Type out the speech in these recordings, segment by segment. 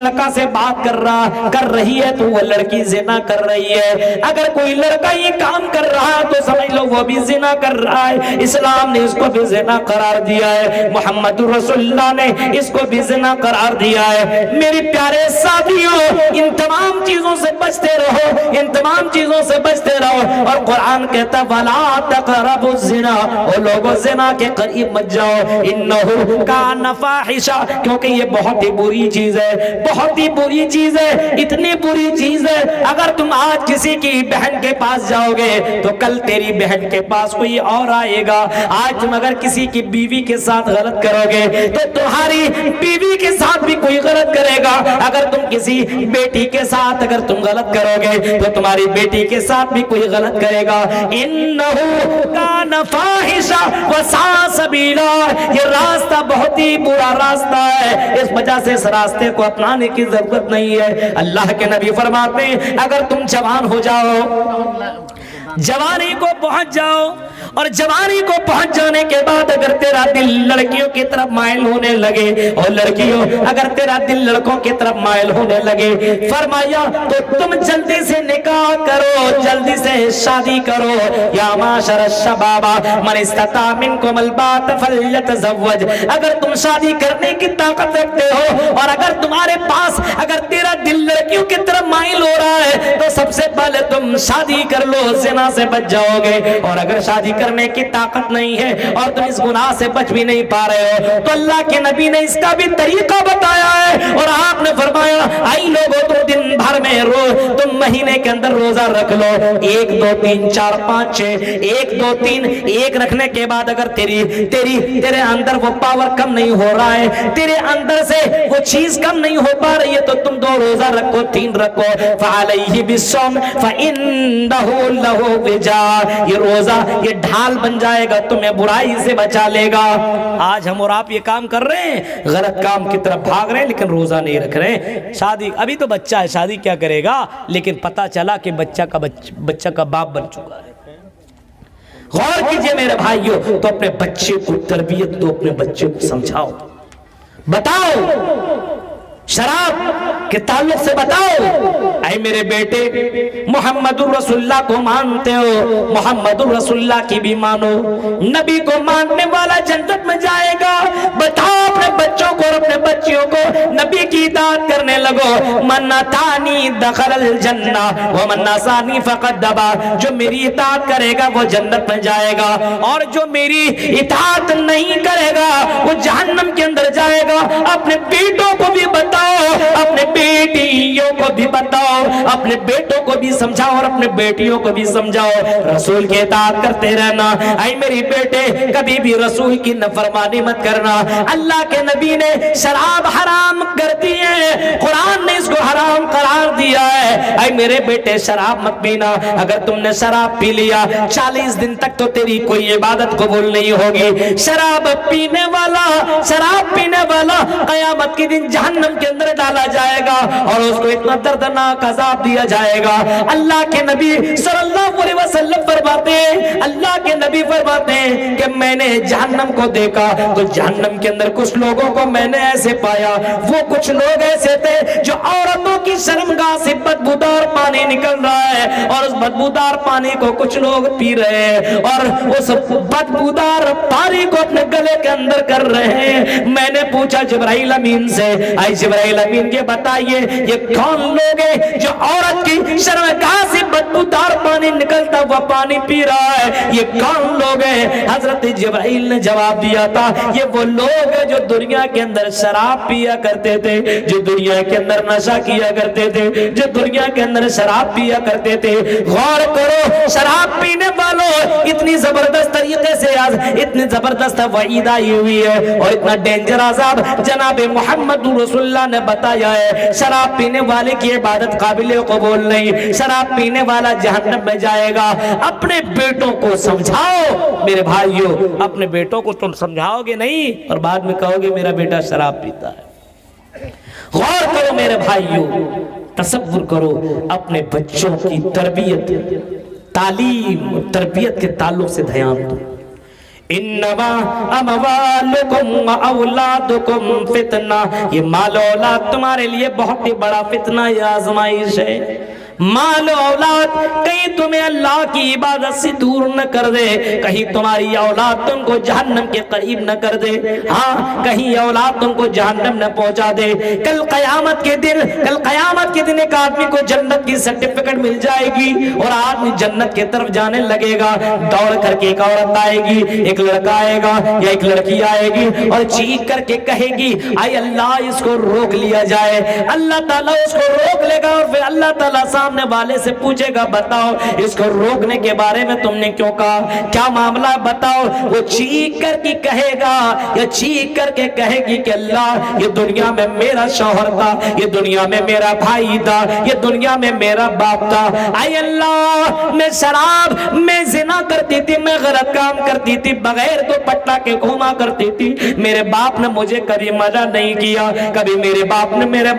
لڑکا سے بات کر رہی ہے تو وہ لڑکی زنا کر رہی ہے. اگر کوئی لڑکا یہ کام کر رہا ہے تو سمجھ لو وہ بھی زنا کر رہا ہے. اسلام نے اس کو بھی زنا قرار دیا ہے, محمد رسول اللہ نے اس کو بھی زنا قرار دیا ہے. میرے پیارے ساتھیوں, ان تمام چیزوں سے بچتے رہو, ان تمام چیزوں سے بچتے رہو. اور قرآن کہتا ہے وَلَا تَقْرَبُوا الزِّنَا, اور لوگوں زنا کے قریب مت جاؤ, اِنَّهُ كَانَ فَاحِشًا, کیونکہ یہ بہت ہی بری چیز ہے, بہت ہی بری چیز ہے, اتنی بری چیز ہے. اگر تم آج کسی کی بہن کے پاس جاؤ گے تو کل تیری بہن کے پاس کوئی اور آئے گا. آج تم اگر کسی کی بیوی کے ساتھ غلط کرو گے تو تمہاری بیوی کے ساتھ بھی کوئی غلط کرے گا. اگر تم کسی بیٹی کے ساتھ اگر تم غلط کرو گے تو تمہاری بیٹی کے ساتھ بھی کوئی غلط کرے گا. انہو کان فاحشا وساء سبیلا, یہ راستہ بہت ہی برا راستہ ہے, اس وجہ سے اس راستے کو اپنانے کی ضرورت نہیں ہے. اللہ کے نبی فرماتے ہیں اگر تم جوان ہو جاؤ, جوانی کو پہنچ جاؤ, اور جوانی کو پہنچ جانے کے بعد اگر تیرا دل لڑکیوں کی طرف مائل ہونے لگے, اور لڑکیوں اگر تیرا دل لڑکوں کی طرف مائل ہونے لگے, فرمایا تو تم جلدی سے نکاح کرو, جلدی سے شادی کرو. یا معاشر الشباب من استطاع منکم الباءۃ فلیتزوج, اگر تم شادی کرنے کی طاقت رکھتے ہو اور اگر تمہارے پاس اگر تیرا دل لڑکیوں کی طرف مائل ہو رہا ہے تو سب سے پہلے تم شادی کر لو, زنا سے بچ جاؤ گے. اور اگر شادی کرنے کی طاقت نہیں ہے اور تم اس گناہ سے بچ بھی نہیں پا رہے ہو تو اللہ کے نبی نے اس کا بھی طریقہ بتایا ہے, اور آپ نے فرمایا آئی لوگوں تم دن بھر میں تم مہینے کے اندر روزہ رکھ لو, 1 2 3 4 5 6, 1 2 3 1 رکھنے کے بعد اگر تیرے اندر وہ پاور کم نہیں ہو رہا ہے, تیرے اندر سے وہ چیز کم نہیں ہو پا رہی ہے تو تم 2 روزہ رکھو, 3 رکھو. فعلیہ بالصوم فإنہ لہ وجاء, یہ روزہ یہ ڈھال بن جائے گا, تمہیں برائی سے بچا لے گا. آج ہم اور آپ یہ کام کر رہے ہیں, غلط کام کی طرف بھاگ رہے ہیں لیکن روزہ نہیں رکھ رہے ہیں. شادی ابھی تو بچہ ہے, شادی کیا کرے گا, لیکن پتا چلا کہ بچہ کا باپ بن چکا ہے. غور کیجئے میرے بھائیوں, تو اپنے بچے کو تربیت دو, اپنے بچے کو سمجھاؤ, بتاؤ شراب کے تعلق سے بتاؤ. اے میرے بیٹے محمد الرسول اللہ کو مانتے ہو, محمد الرسول اللہ کی بھی مانو, نبی کو ماننے والا جنت میں جائے گا. بتاؤ اپنے بچوں کو اور اپنے بچیوں کو نبی کی اطاعت کرنے لگو. من اطاعنی دخل الجنہ ومن عصانی فقد ابا, جو میری اطاعت کرے گا وہ جنت میں جائے گا, اور جو میری اطاعت نہیں کرے گا وہ جہنم کے اندر جائے گا. اپنے بیٹوں کو بھی بتاؤ, اپنے بیٹیوں کو بھی بتاؤ, اپنے بیٹوں کو بھی سمجھاؤ اور اپنے بیٹیوں کو بھی سمجھاؤ. رسول کی اطاعت کرتے رہنا. اے میری بیٹے کبھی بھی رسول کی نافرمانی مت کرنا. اللہ کے نبی نے شراب حرام کر دی ہے, قرآن نے اس کو حرام قرار دیا ہے. اے میرے بیٹے شراب مت پینا. اگر تم نے شراب پی لیا 40 دن تک تو تیری کوئی عبادت قبول نہیں ہوگی. شراب پینے والا قیامت کے دن جہنم کے اندر ڈالا جائے گا اور اس کو اتنا دردناک عذاب دیا جائے گا. اللہ کے نبی صلی اللہ علیہ وسلم فرماتے ہیں, اللہ کے نبی فرماتے ہیں کہ میں نے جہنم کو دیکھا تو جہنم کے اندر کچھ لوگوں کو میں نے ایسے پایا, وہ کچھ لوگ ایسے تھے جو عورتوں کی شرمگاہ سے بدبودار پانی نکل رہا ہے اور اس بدبودار پانی کو کچھ لوگ پی رہے ہیں اور اس بدبودار پانی کو اپنے گلے کے اندر کر رہے ہیں. میں نے پوچھا جبرائیل امین سے, اے جبرائیل امین کے بتائیے یہ کون لوگ ہیں جو عورت کی شرمگاہ سے بدبودار پانی نکلتا ہوا پانی پی رہا ہے, یہ کون لوگ ہیں؟ حضرت جبرائیل نے جواب دیا تھا یہ وہ لوگ ہیں جو دنیا کے اندر شراب پیا کرتے تھے, جو دنیا کے اندر نشہ کیا کرتے تھے, جو دنیا کے اندر شراب پیا کرتے تھے. غور کرو, شراب پینے والوں اتنی زبردست طریقے سے اتنی زبردست وعید آئی ہوئی ہے اور اتنا ڈینجر عذاب جناب محمد رسول اللہ نے بتایا ہے. شراب پینے والے کی عبادت قابل قبول نہیں, شراب پینے والا جہنم میں جائے گا. اپنے بیٹوں کو سمجھاؤ میرے بھائیوں, اپنے بیٹوں کو تم سمجھاؤ گے نہیں اور بعد میں کہو گے میرا بیٹا شراب پیتا ہے. غور کرو میرے بھائیوں, تصور کرو, اپنے بچوں کی تربیت, تعلیم اور تربیت کے تعلق سے دھیان دو. انما اموالکم و اولادکم فتنہ، یہ مال و اولاد تمہارے لیے بہت ہی بڑا فتنہ یا آزمائش ہے۔ مال و اولاد کہیں تمہیں اللہ کی عبادت سے دور نہ کر دے، کہیں تمہاری اولاد تم کو جہنم کے قریب نہ کر دے، ہاں کہیں اولاد تم کو جہنم نہ پہنچا دے۔ کل قیامت کے دن ایک آدمی کو جنت کی سرٹیفکیٹ مل جائے گی اور آدمی جنت کی طرف جانے لگے گا، دوڑ کر کے ایک عورت آئے گی، ایک لڑکا آئے گا یا ایک لڑکی آئے گی اور چیخ کر کے کہے گی اے اللہ اس کو روک لیا جائے۔ اللہ تعالیٰ اس کو روک لے گا اور پھر اللہ تعالیٰ سامنے والے سے پوچھے گا بتاؤ اس کو روکنے کے بارے میں تم نے کیوں کہا، کیا معاملہ بتاؤ۔ وہ چیخ کر کے کہے گا یا چیخ کر کے کہے گی کہ اللہ یہ دنیا میں میرا شوہر تھا، یہ دنیا میں میرا بھائی تھا، یہ دنیا میں میرا باپ تھا، اے اللہ میں شراب میں زنا کرتی تھی، میں غلط کام کرتی تھی، بغیر تو پٹا کے گھوما کرتی تھی، میرے باپ نے مجھے کبھی منع نہیں کیا، کبھی میرے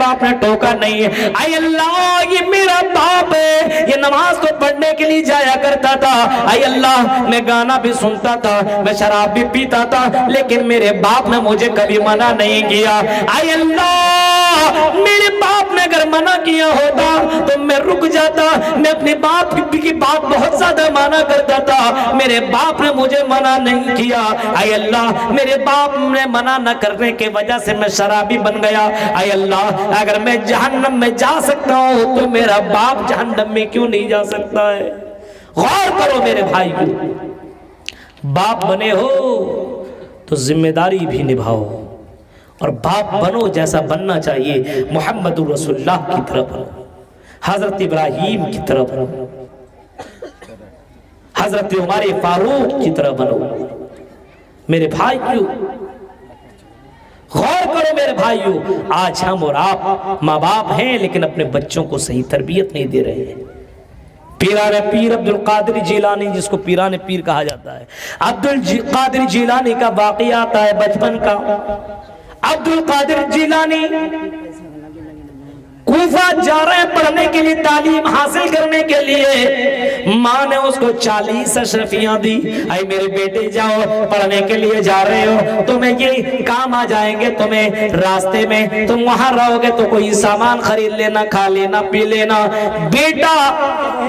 باپ نے ٹوکا نہیں ہے، اے اللہ یہ میرا باپ ہے، یہ نماز تو پڑھنے کے لیے جایا کرتا تھا، اے اللہ میں گانا بھی سنتا تھا، میں شراب بھی پیتا تھا، لیکن میرے باپ نے مجھے کبھی منع نہیں کیا، اے اللہ میرے باپ نے اگر منع کیا ہوتا تو میں رک جاتا، میں اپنے باپ کی بات بہت زیادہ مانا کرتا تھا، میرے باپ نے مجھے منع نہیں کیا، اے اللہ میرے باپ نے منع نہ کرنے کی وجہ سے میں شرابی بن گیا، اے اللہ اگر میں جہنم میں جا سکتا ہوں تو میرا باپ جہنم میں کیوں نہیں جا سکتا ہے۔ غور کرو میرے بھائی کو، باپ بنے ہو تو ذمہ داری بھی نبھاؤ، اور باپ بنو جیسا بننا چاہیے، محمد رسول اللہ کی طرف بنو، حضرت ابراہیم کی طرف بنو، حضرت عمر فاروق کی طرف بنو۔ میرے بھائی کیوں غور کرو میرے بھائیو، آج ہم اور آپ ماں باپ ہیں لیکن اپنے بچوں کو صحیح تربیت نہیں دے رہے ہیں۔ پیران پیر عبد القادر جیلانی، جس کو پیران پیر کہا جاتا ہے، عبد القادر جیلانی کا واقعہ آتا ہے بچپن کا۔ عبد القادر جیلانی کوفہ جا رہے ہیں پڑھنے کے لیے، تعلیم حاصل کرنے کے لیے، ماں نے اس کو 40 اشرفیاں دی، اے میرے بیٹے جاؤ پڑھنے کے لیے جا رہے ہو، تمہیں یہ کام آ جائیں گے، تمہیں راستے میں تم وہاں رہو گے تو کوئی سامان خرید لینا، کھا لینا، پی لینا۔ بیٹا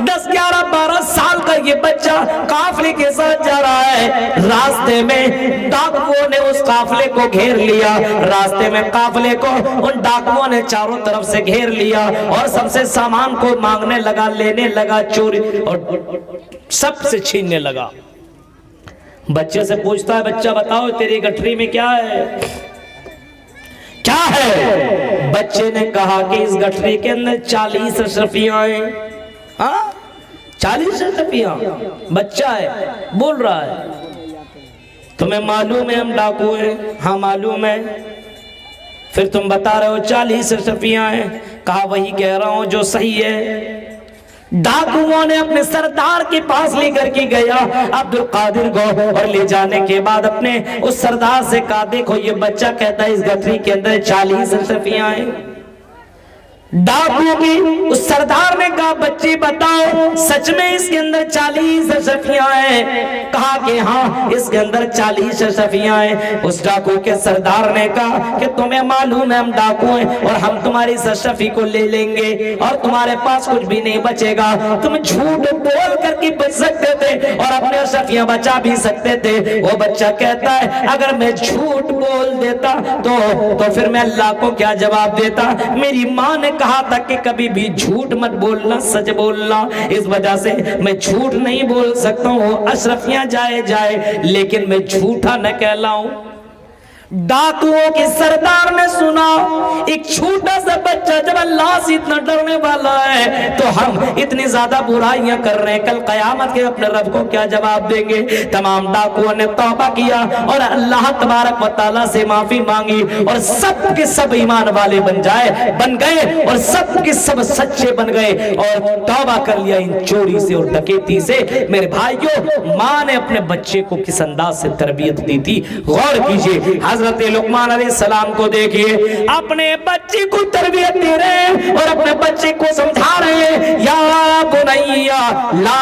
10 11 12 سال کا یہ بچہ قافلے کے ساتھ جا رہا ہے، راستے میں ڈاکوؤں نے اس قافلے کو گھیر لیا، راستے میں قافلے کو ان ڈاکوؤں نے چاروں طرف سے گھیر لیا اور سب سے سامان کو مانگنے لگا، لینے لگا، چوری اور سب سے چھیننے لگا۔ بچے سے پوچھتا ہے بچہ بتاؤ تیری گٹھری میں کیا ہے، کیا ہے؟ بچے نے کہا کہ اس گٹھری کے اندر 40 اشرفیاں ہیں۔ ہاں 40 اشرفیاں؟ بچہ ہے بول رہا ہے تمہیں معلوم ہے ہم ڈاکو ہیں؟ ہاں معلوم ہے۔ پھر تم بتا رہے ہو 40 اشرفیاں ہیں؟ کہا وہی کہہ رہا ہوں جو صحیح ہے۔ ڈاکوؤں نے اپنے سردار کے پاس لے کر کے گیا عبد القادر کو، اور لے جانے کے بعد اپنے اس سردار سے کہا دیکھو یہ بچہ کہتا ہے اس گٹھری کے اندر 40 اشرفیاں ہیں۔ ڈاکو کی اس سردار نے کہا بچی بتاؤ سچ میں اس کے اندر 40 اشرفیاں ہیں؟ کہا کہ ہاں اس کے اندر 40 اشرفیاں ہیں۔ اس ڈاکو کے سردار نے کہا کہ تمہیں معلوم ہے ہم ڈاکو ہیں اور ہم تمہاری اس اشرفی کو لے لیں گے اور تمہارے پاس کچھ بھی نہیں بچے گا، تم جھوٹ بول کر کے بچ سکتے تھے اور اپنے اشرفیاں بچا بھی سکتے تھے۔ وہ بچہ کہتا ہے اگر میں جھوٹ بول دیتا تو پھر میں اللہ کو کیا جواب دیتا؟ میری ماں نے کہا تھا کہ کبھی بھی جھوٹ مت بولنا، سچ بولنا، اس وجہ سے میں جھوٹ نہیں بول سکتا ہوں، اشرفیاں جائے لیکن میں جھوٹا نہ کہلاؤں۔ ڈاکوؤں کے سردار نے سنا ایک چھوٹا سا بچہ جب اللہ سے اتنا ڈرنے والا ہے تو ہم اتنی زیادہ برائیاں کر رہے ہیں، کل قیامت کے اپنے رب کو کیا جواب دیں گے؟ تمام ڈاکوؤں نے توبہ کیا اور اللہ تبارک و تعالیٰ سے معافی مانگی اور سب کے سب ایمان والے بن گئے اور سب کے سب سچے بن گئے اور توبہ کر لیا ان چوری سے اور ڈکیتی سے۔ میرے بھائیوں ماں نے اپنے بچے کو کس انداز سے تربیت دی تھی، غور کیجئے۔ حضرت لقمان علیہ السلام کو دیکھیے، اپنے بچے کو تربیت دے رہے ہیں اور اپنے بچے کو سمجھا رہے ہیں یا بنیا لا